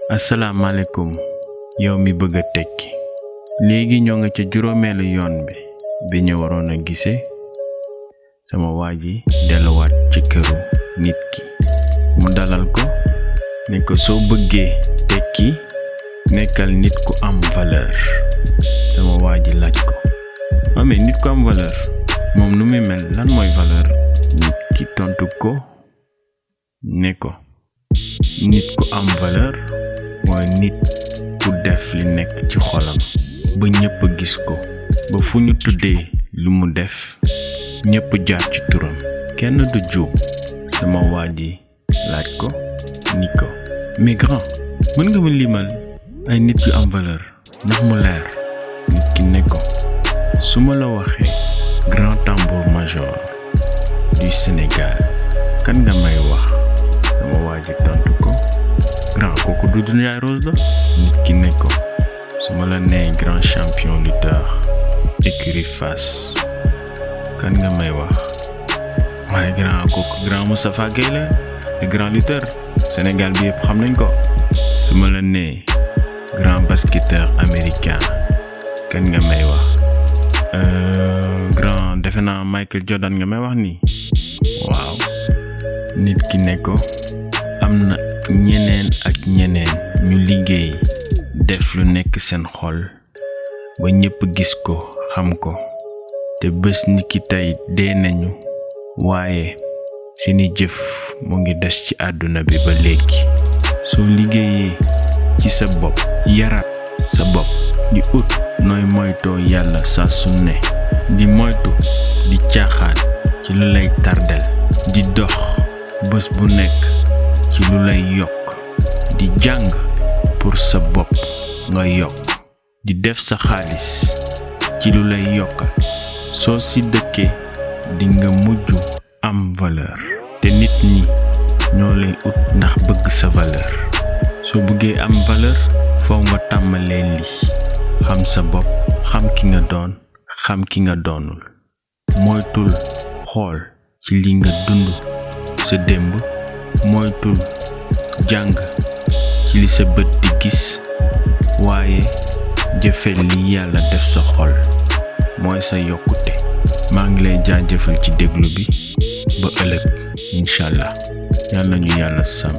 asalaamaaleykum yow mi bëgg a tekki léegi ñoo nga ca juróomeelu yoon bi ñu waroon a gisee sama waaji delluwaat ci këru nit ki mu dalal ko ne ko soo bëggee tekki nekkal nit ku am valeur sama waaji laaj ko mais nit ku am valeur moom nu muy mel lan mooy valeur nit ki tontu ko ne ko nit ku am valeur mooy nit ku def li nekk ci xolam ba ñëpp gis ko ba fu ñu tuddee lu mu def ñëpp jaar ci turam kenn du juum sama waaji laaj ko ni ko mais grand mën nga ma limal ay nit yu am valeur ndax mu leer nit ki ne ko su ma la waxee grand tambour-major du Sénégal kan nga may wax sama waaji tontu ko grand kooku du Ndiaye Rose la nit ki ne ko su ma la nee grand champion lutteur écurie Fass kan nga may wax waaye grand kooku grand Moustapha Gueye la le grand lutteur Sénégal bi yëpp xam nañ ko su ma la nee grand basketteur américain kan nga may wax grand defe naa Michael Jordan nga may wax ni waaw nit ki ne ko am na ñeneen ak ñeneen ñu liggéey def lu nekk seen xol ba ñëpp gis ko xam ko te bés ni ki tey dee nañu waaye seeni jëf mu ngi des ci àdduna bi ba léegi soo liggéeyee ci sa bopp yaraat sa bopp di ut nooy moytoo yàlla saa su ne di moytu di caaxaan ci lu lay tardel di dox bés bu nekk ci lu lay yokk di jàng pour sa bopp nga yokk di def sa xaalis ci lu lay yokkal soo si dëkkee di nga mujj am valeur te nit ñi ñoo lay ut ndax bëgg sa valeur soo bëggee am valeur foo nga tàmmalee lii xam sa bopp xam ki nga doon xam ki nga doonul moytul xool ci li nga dund sa démb moytul jàng ci li sa bët di gis waaye jëfel li yàlla def sa xol mooy sa yokkute maa ngi lay jaajëfal ci déglu bi ba ëllëg inshallah yàlla ñu yàlla sàmm